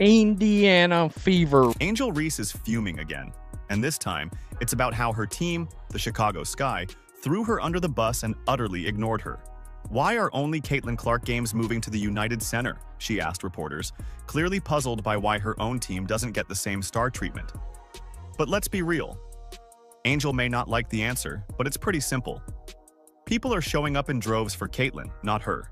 Indiana Fever. Angel Reese is fuming again, and this time, it's about how her team, the Chicago Sky, threw her under the bus and utterly ignored her. "Why are only Caitlin Clark games moving to the United Center?" she asked reporters, clearly puzzled by why her own team doesn't get the same star treatment. But let's be real. Angel may not like the answer, but it's pretty simple. People are showing up in droves for Caitlin, not her.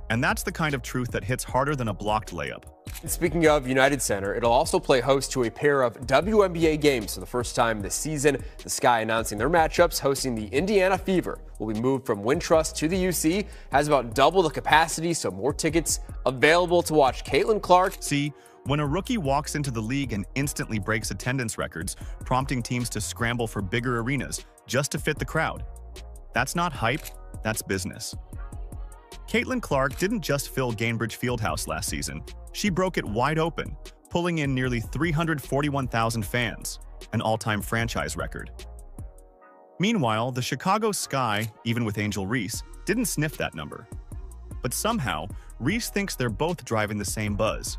And that's the kind of truth that hits harder than a blocked layup. Speaking of United Center, it'll also play host to a pair of WNBA games for the first time this season. The Sky announcing their matchups, hosting the Indiana Fever. Will be moved from Wintrust to the UC, has about double the capacity, so more tickets available to watch Caitlin Clark. See, when a rookie walks into the league and instantly breaks attendance records, prompting teams to scramble for bigger arenas just to fit the crowd. That's not hype, that's business. Caitlin Clark didn't just fill Gainbridge Fieldhouse last season. She broke it wide open, pulling in nearly 341,000 fans, an all-time franchise record. Meanwhile, the Chicago Sky, even with Angel Reese, didn't sniff that number. But somehow, Reese thinks they're both driving the same buzz.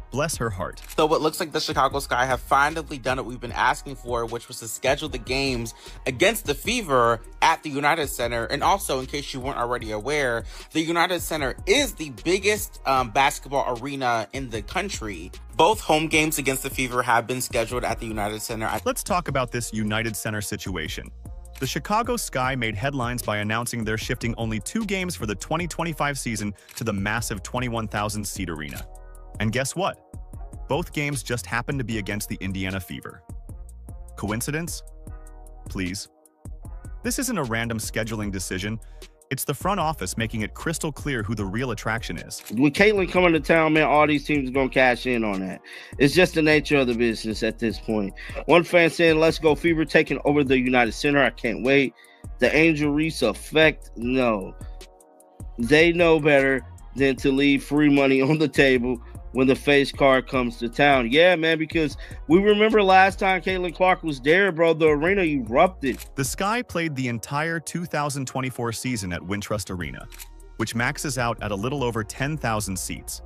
Bless her heart. So it looks like the Chicago Sky have finally done what we've been asking for, which was to schedule the games against the Fever at the United Center. And also, in case you weren't already aware, the United Center is the biggest basketball arena in the country. Both home games against the Fever have been scheduled at the United Center. Let's talk about this United Center situation. The Chicago Sky made headlines by announcing they're shifting only 2 games for the 2025 season to the massive 21,000-seat arena. And guess what? Both games just happened to be against the Indiana Fever. Coincidence? Please. This isn't a random scheduling decision. It's the front office making it crystal clear who the real attraction is. When Caitlin coming to town, man, all these teams are going to cash in on that. It's just the nature of the business at this point. One fan saying, "Let's go Fever, taking over the United Center. I can't wait." The Angel Reese effect? No. They know better than to leave free money on the table when the face card comes to town. Yeah, man, because we remember last time Caitlin Clark was there, bro, the arena erupted. The Sky played the entire 2024 season at Wintrust Arena, which maxes out at a little over 10,000 seats.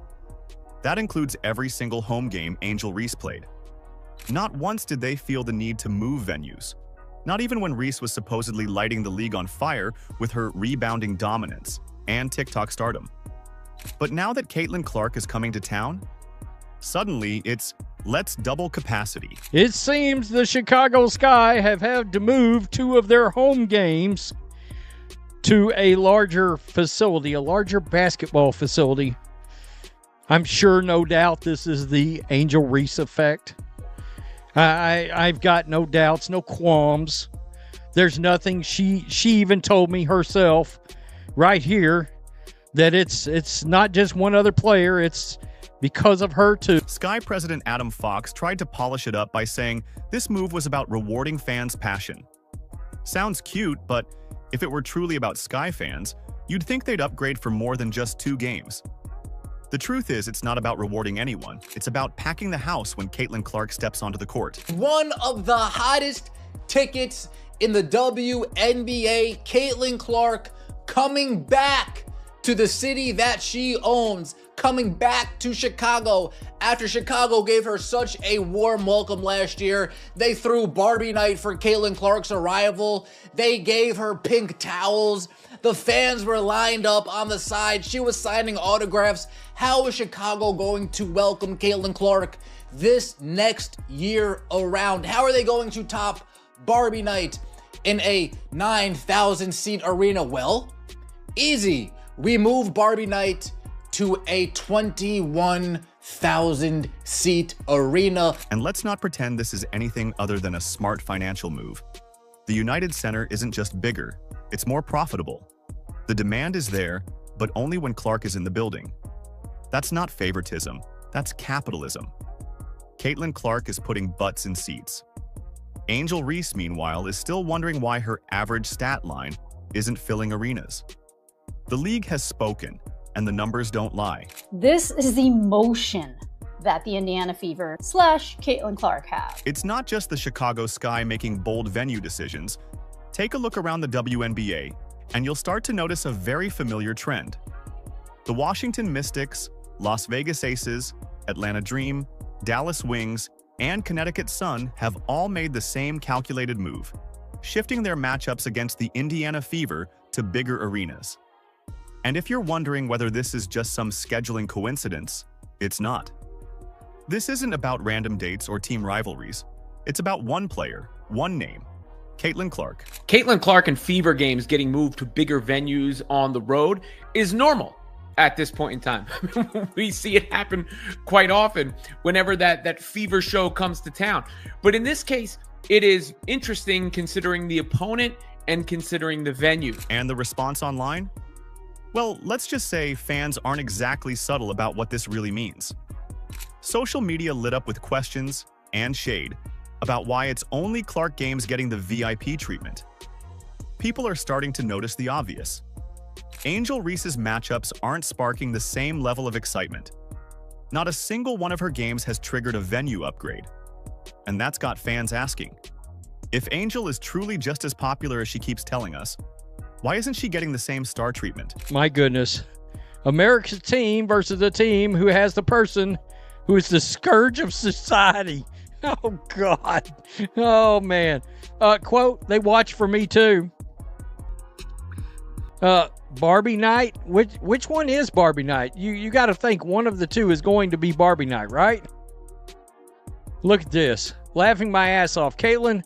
That includes every single home game Angel Reese played. Not once did they feel the need to move venues. Not even when Reese was supposedly lighting the league on fire with her rebounding dominance and TikTok stardom. But now that Caitlin Clark is coming to town, suddenly it's let's double capacity. It seems the Chicago Sky have had to move 2 of their home games to a larger facility, a larger basketball facility. I'm sure, no doubt, this is the Angel Reese effect. I've got no doubts, no qualms. There's nothing. She even told me herself right here that it's not just one other player, it's because of her too. Sky President Adam Fox tried to polish it up by saying this move was about rewarding fans' passion. Sounds cute, but if it were truly about Sky fans, you'd think they'd upgrade for more than just 2 games. The truth is, it's not about rewarding anyone. It's about packing the house when Caitlin Clark steps onto the court. One of the hottest tickets in the WNBA, Caitlin Clark coming back to the city that she owns, coming back to Chicago after Chicago gave her such a warm welcome last year. They threw Barbie night for Caitlin Clark's arrival. They gave her pink towels. The fans were lined up on the side. She was signing autographs. How is Chicago going to welcome Caitlin Clark this next year around? How are they going to top Barbie night in a 9,000-seat arena? Well, easy. We move Barbie night to a 21,000-seat arena. And let's not pretend this is anything other than a smart financial move. The United Center isn't just bigger, it's more profitable. The demand is there, but only when Clark is in the building. That's not favoritism, that's capitalism. Caitlin Clark is putting butts in seats. Angel Reese, meanwhile, is still wondering why her average stat line isn't filling arenas. The league has spoken, and the numbers don't lie. This is the motion that the Indiana Fever / Caitlin Clark have. It's not just the Chicago Sky making bold venue decisions. Take a look around the WNBA, and you'll start to notice a very familiar trend. The Washington Mystics, Las Vegas Aces, Atlanta Dream, Dallas Wings, and Connecticut Sun have all made the same calculated move, shifting their matchups against the Indiana Fever to bigger arenas. And if you're wondering whether this is just some scheduling coincidence, it's not. This isn't about random dates or team rivalries. It's about one player, one name, Caitlin Clark. Caitlin Clark and Fever games getting moved to bigger venues on the road is normal at this point in time. We see it happen quite often whenever that Fever show comes to town. But in this case, it is interesting considering the opponent and considering the venue. And the response online? Well, let's just say fans aren't exactly subtle about what this really means. Social media lit up with questions and shade about why it's only Clark games getting the VIP treatment. People are starting to notice the obvious. Angel Reese's matchups aren't sparking the same level of excitement. Not a single one of her games has triggered a venue upgrade. And that's got fans asking, if Angel is truly just as popular as she keeps telling us, why isn't she getting the same star treatment? My goodness. America's team versus the team who has the person who is the scourge of society. Oh, God. Oh, man. Quote, they watch for me, too. Barbie night? Which one is Barbie night? You got to think one of the two is going to be Barbie night, right? Look at this. Laughing my ass off. Caitlin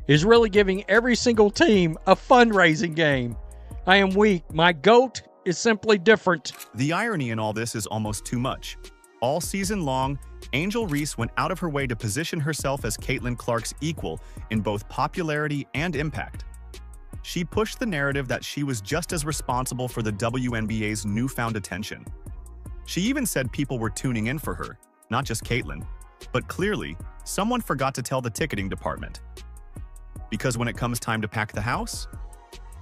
is really giving every single team a fundraising game. I am weak. My GOAT is simply different. The irony in all this is almost too much. All season long, Angel Reese went out of her way to position herself as Caitlin Clark's equal in both popularity and impact. She pushed the narrative that she was just as responsible for the WNBA's newfound attention. She even said people were tuning in for her, not just Caitlin. But clearly, someone forgot to tell the ticketing department. Because when it comes time to pack the house,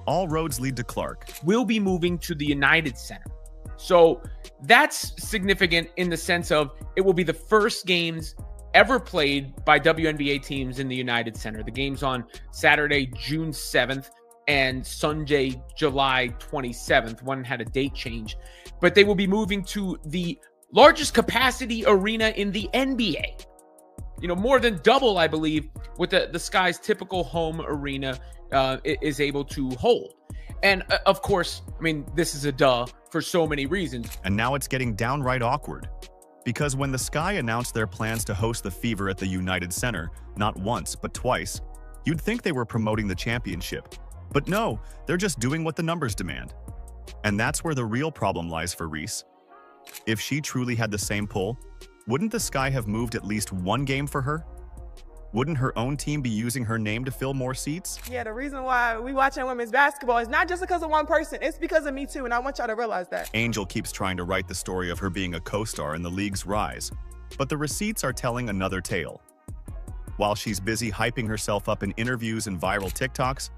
all roads lead to Clark. Will be moving to the United Center. So that's significant in the sense of it will be the first games ever played by WNBA teams in the United Center. The game's on Saturday, June 7th and Sunday, July 27th. One had a date change, but they will be moving to the largest capacity arena in the NBA. You know, more than double, I believe, what the Sky's typical home arena is able to hold. And of course, I mean, this is a duh for so many reasons. And now it's getting downright awkward. Because when the Sky announced their plans to host the Fever at the United Center, not once, but twice, you'd think they were promoting the championship. But no, they're just doing what the numbers demand. And that's where the real problem lies for Reese. If she truly had the same pull, wouldn't the Sky have moved at least one game for her? Wouldn't her own team be using her name to fill more seats? Yeah, the reason why we watching women's basketball is not just because of one person. It's because of me too, and I want y'all to realize that. Angel keeps trying to write the story of her being a co-star in the league's rise, but the receipts are telling another tale. While she's busy hyping herself up in interviews and viral TikToks,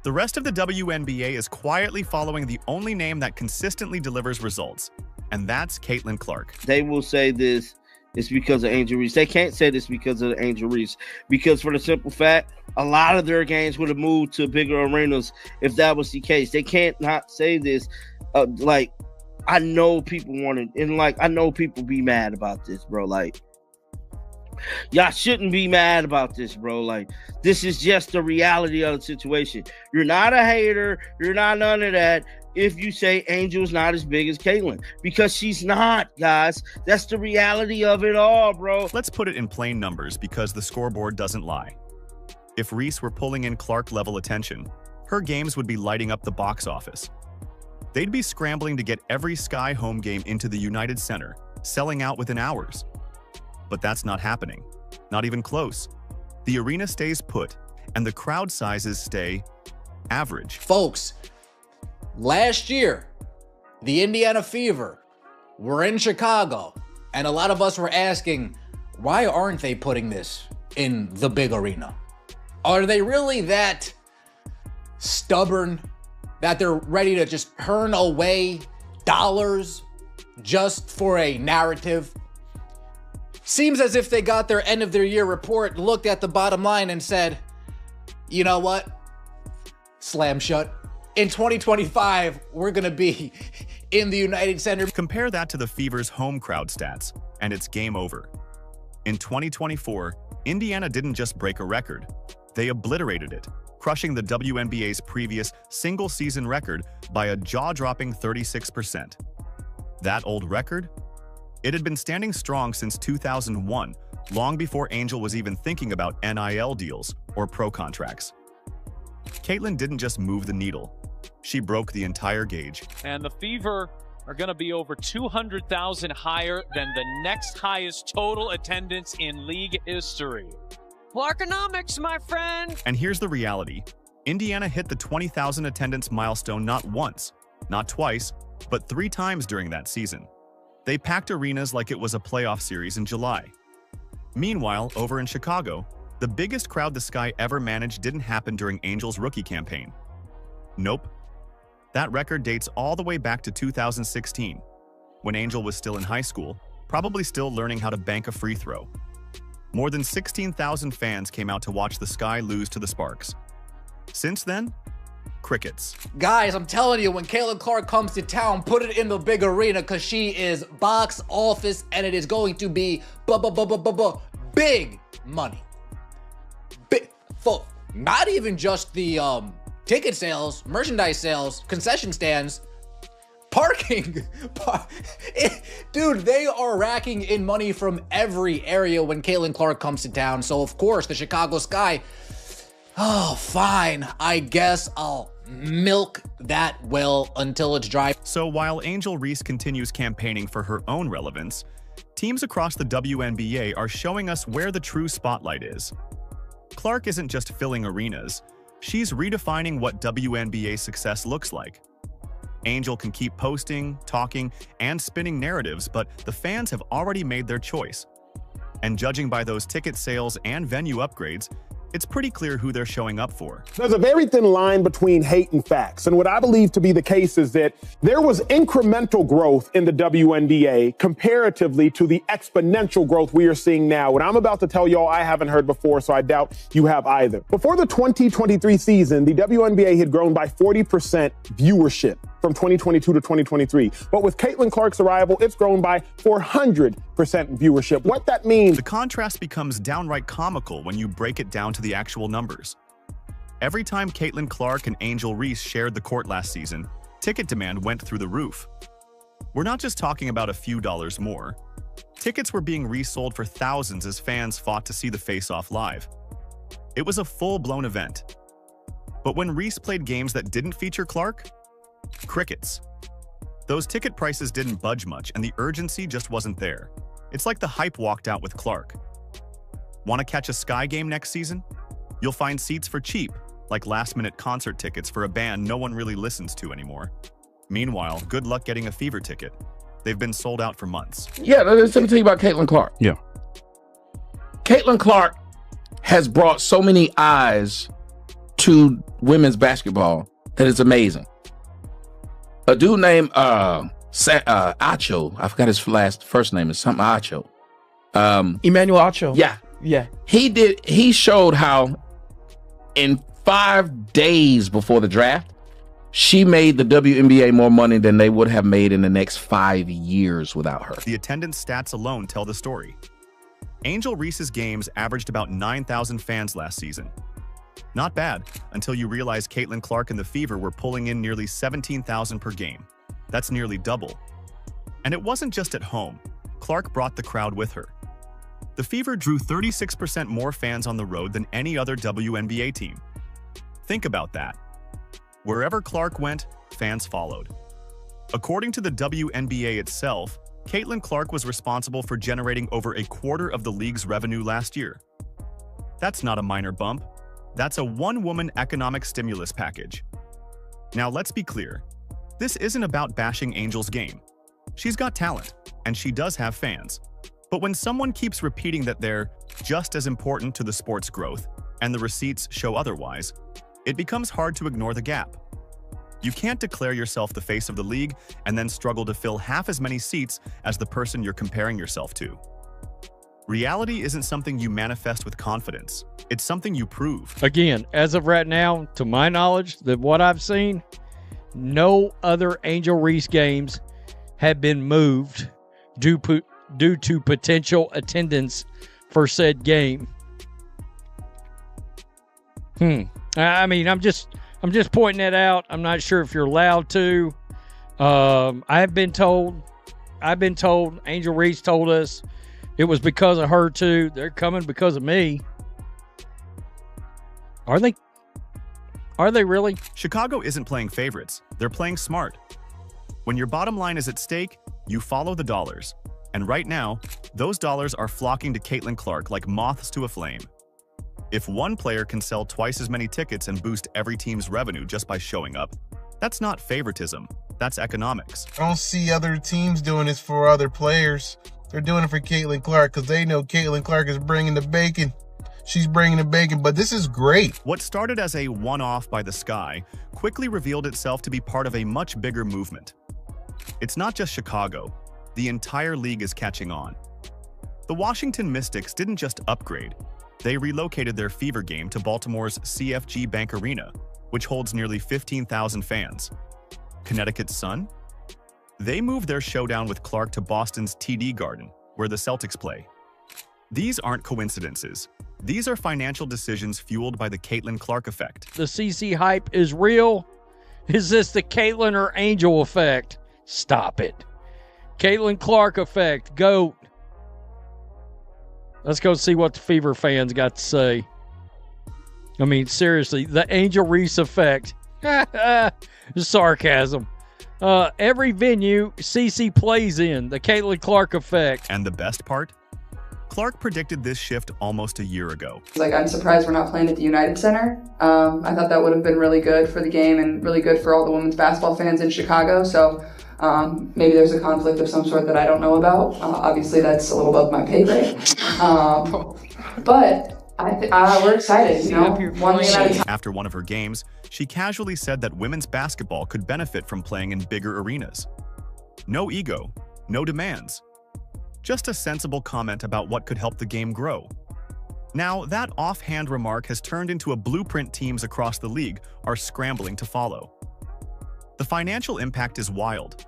the rest of the WNBA is quietly following the only name that consistently delivers results, and that's Caitlin Clark. They will say this. It's because of Angel Reese. They can't say this because of Angel Reese. Because for the simple fact, a lot of their games would have moved to bigger arenas if that was the case. They can't not say this. I know people want it. And, I know people be mad about this, bro. Y'all shouldn't be mad about this, bro. This is just the reality of the situation. You're not a hater. You're not none of that. If you say Angel's not as big as Caitlin, because she's not, guys. That's the reality of it all, bro. Let's put it in plain numbers because the scoreboard doesn't lie. If Reese were pulling in Clark-level attention, her games would be lighting up the box office. They'd be scrambling to get every Sky home game into the United Center, selling out within hours. But that's not happening. Not even close. The arena stays put, and the crowd sizes stay average. Folks, last year, the Indiana Fever were in Chicago, and a lot of us were asking, why aren't they putting this in the big arena? Are they really that stubborn that they're ready to just turn away dollars just for a narrative? Seems as if they got their end of their year report, looked at the bottom line and said, you know what? Slam shut. In 2025, we're going to be in the United Center. Compare that to the Fever's home crowd stats, and it's game over. In 2024, Indiana didn't just break a record, they obliterated it, crushing the WNBA's previous single-season record by a jaw-dropping 36%. That old record? It had been standing strong since 2001, long before Angel was even thinking about NIL deals or pro contracts. Caitlin didn't just move the needle, she broke the entire gauge. And the Fever are going to be over 200,000 higher than the next highest total attendance in league history. Clarkonomics, my friend! And here's the reality. Indiana hit the 20,000 attendance milestone not once, not twice, but 3 times during that season. They packed arenas like it was a playoff series in July. Meanwhile, over in Chicago, the biggest crowd the Sky ever managed didn't happen during Angel's rookie campaign. Nope. That record dates all the way back to 2016, when Angel was still in high school, probably still learning how to bank a free throw. More than 16,000 fans came out to watch the Sky lose to the Sparks. Since then, crickets. Guys, I'm telling you, when Caitlin Clark comes to town, put it in the big arena because she is box office and it is going to be big money. Big, full. Not even just the ticket sales, merchandise sales, concession stands, parking. Dude, they are racking in money from every area when Caitlin Clark comes to town. So, of course, the Chicago Sky, oh, fine. I guess I'll milk that well until it's dry. So while Angel Reese continues campaigning for her own relevance, teams across the WNBA are showing us where the true spotlight is. Clark isn't just filling arenas. She's redefining what WNBA success looks like. Angel can keep posting, talking, and spinning narratives, but the fans have already made their choice. And judging by those ticket sales and venue upgrades, it's pretty clear who they're showing up for. There's a very thin line between hate and facts. And what I believe to be the case is that there was incremental growth in the WNBA comparatively to the exponential growth we are seeing now. What I'm about to tell y'all I haven't heard before, so I doubt you have either. Before the 2023 season, the WNBA had grown by 40% viewership from 2022 to 2023. But with Caitlin Clark's arrival, it's grown by 400% viewership. What that means... The contrast becomes downright comical when you break it down to the actual numbers. Every time Caitlin Clark and Angel Reese shared the court last season, ticket demand went through the roof. We're not just talking about a few dollars more. Tickets were being resold for thousands as fans fought to see the face-off live. It was a full-blown event. But when Reese played games that didn't feature Clark, crickets. Those ticket prices didn't budge much, and the urgency just wasn't there. It's like the hype walked out with Clark. Want to catch a Sky game next season? You'll find seats for cheap, like last-minute concert tickets for a band no one really listens to anymore. Meanwhile, good luck getting a Fever ticket. They've been sold out for months. Yeah, let me tell you about Caitlin Clark. Yeah. Caitlin Clark has brought so many eyes to women's basketball that it's amazing. A dude named Acho, I forgot his first name, is something Acho. Emmanuel Acho. Yeah. Yeah. He showed how in 5 days before the draft, she made the WNBA more money than they would have made in the next 5 years without her. The attendance stats alone tell the story. Angel Reese's games averaged about 9,000 fans last season. Not bad, until you realize Caitlin Clark and the Fever were pulling in nearly 17,000 per game. That's nearly double. And it wasn't just at home. Clark brought the crowd with her. The Fever drew 36% more fans on the road than any other WNBA team. Think about that. Wherever Clark went, fans followed. According to the WNBA itself, Caitlin Clark was responsible for generating over a quarter of the league's revenue last year. That's not a minor bump. That's a one-woman economic stimulus package. Now let's be clear. This isn't about bashing Angel's game. She's got talent, and she does have fans. But when someone keeps repeating that they're just as important to the sport's growth, and the receipts show otherwise, it becomes hard to ignore the gap. You can't declare yourself the face of the league and then struggle to fill half as many seats as the person you're comparing yourself to. Reality isn't something you manifest with confidence. It's something you prove. Again, as of right now, to my knowledge, that what I've seen, No other Angel Reese games have been moved due to potential attendance for said game. I mean, I'm just pointing that out. I'm not sure if you're allowed to. I've been told, Angel Reese told us it was because of her too. They're coming because of me. Are they? Are they really? Chicago isn't playing favorites. They're playing smart. When your bottom line is at stake, you follow the dollars. And right now, those dollars are flocking to Caitlin Clark like moths to a flame. If one player can sell twice as many tickets and boost every team's revenue just by showing up, that's not favoritism, that's economics. I don't see other teams doing this for other players. They're doing it for Caitlin Clark because they know Caitlin Clark is bringing the bacon. She's bringing the bacon, but this is great. What started as a one-off by the Sky quickly revealed itself to be part of a much bigger movement. It's not just Chicago. The entire league is catching on. The Washington Mystics didn't just upgrade. They relocated their Fever game to Baltimore's CFG Bank Arena, which holds nearly 15,000 fans. Connecticut's Sun? They moved their showdown with Clark to Boston's TD Garden, where the Celtics play. These aren't coincidences. These are financial decisions fueled by the Caitlin Clark effect. The CC hype is real. Is this the Caitlin or Angel effect? Stop it. Caitlin Clark effect. GOAT. Let's go see what the Fever fans got to say. I mean, seriously, the Angel Reese effect. Sarcasm. Every venue CC plays in, the Caitlin Clark effect. And the best part? Clark predicted this shift almost a year ago. I'm surprised we're not playing at the United Center. I thought that would have been really good for the game and really good for all the women's basketball fans in Chicago. So maybe there's a conflict of some sort that I don't know about. Obviously, that's a little above my pay grade. But we're excited, one game at a time. After one of her games, she casually said that women's basketball could benefit from playing in bigger arenas. No ego, no demands. Just a sensible comment about what could help the game grow. Now, that offhand remark has turned into a blueprint teams across the league are scrambling to follow. The financial impact is wild.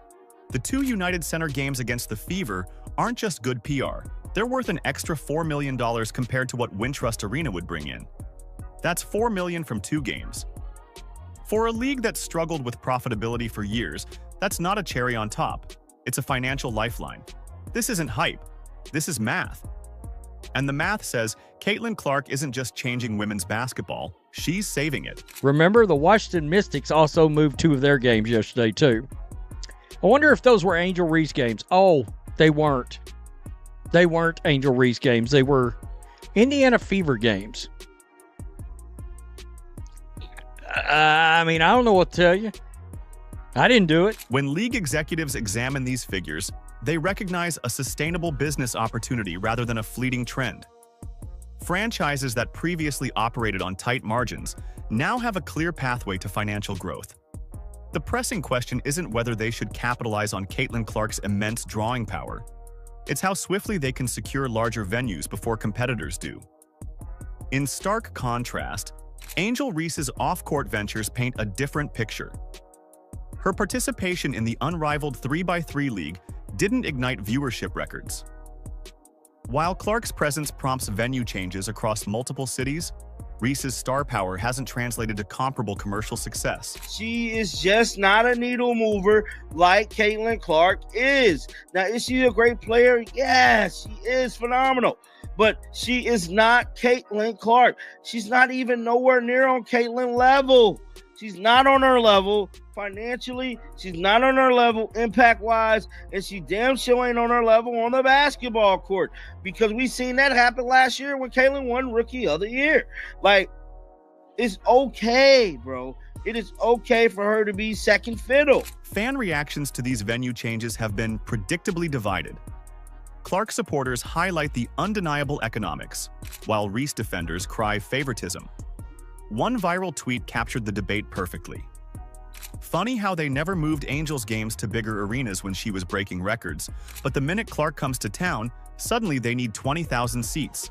The 2 United Center games against the Fever aren't just good PR. They're worth an extra $4 million compared to what Wintrust Arena would bring in. That's $4 million from 2 games. For a league that's struggled with profitability for years, that's not a cherry on top. It's a financial lifeline. This isn't hype. This is math. And the math says Caitlin Clark isn't just changing women's basketball, she's saving it. Remember, the Washington Mystics also moved 2 of their games yesterday, too. I wonder if those were Angel Reese games. Oh, they weren't. They weren't Angel Reese games. They were Indiana Fever games. I mean, I don't know what to tell you. I didn't do it. When league executives examine these figures, they recognize a sustainable business opportunity rather than a fleeting trend. Franchises that previously operated on tight margins now have a clear pathway to financial growth. The pressing question isn't whether they should capitalize on Caitlin Clark's immense drawing power. It's how swiftly they can secure larger venues before competitors do. In stark contrast, Angel Reese's off-court ventures paint a different picture. Her participation in the unrivaled 3x3 league didn't ignite viewership records. While Clark's presence prompts venue changes across multiple cities, Reese's star power hasn't translated to comparable commercial success. She is just not a needle mover like Caitlin Clark is. Now, is she a great player? Yes, she is phenomenal. But she is not Caitlin Clark. She's not even nowhere near on Caitlin level. She's not on her level financially. She's not on her level impact-wise. And she damn sure ain't on her level on the basketball court. Because we seen that happen last year when Caitlin won Rookie of the Year. Like, it's okay, bro. It is okay for her to be second fiddle. Fan reactions to these venue changes have been predictably divided. Clark supporters highlight the undeniable economics, while Reese defenders cry favoritism. One viral tweet captured the debate perfectly. Funny how they never moved Angels games to bigger arenas when she was breaking records, but the minute Clark comes to town, suddenly they need 20,000 seats.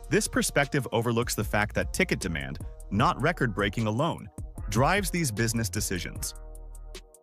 This perspective overlooks the fact that ticket demand, not record-breaking alone, drives these business decisions.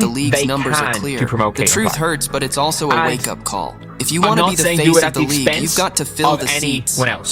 the league's numbers are clear. The truth hurts, but it's also a wake-up call. If you want to be the face of the league, you've got to fill the seats.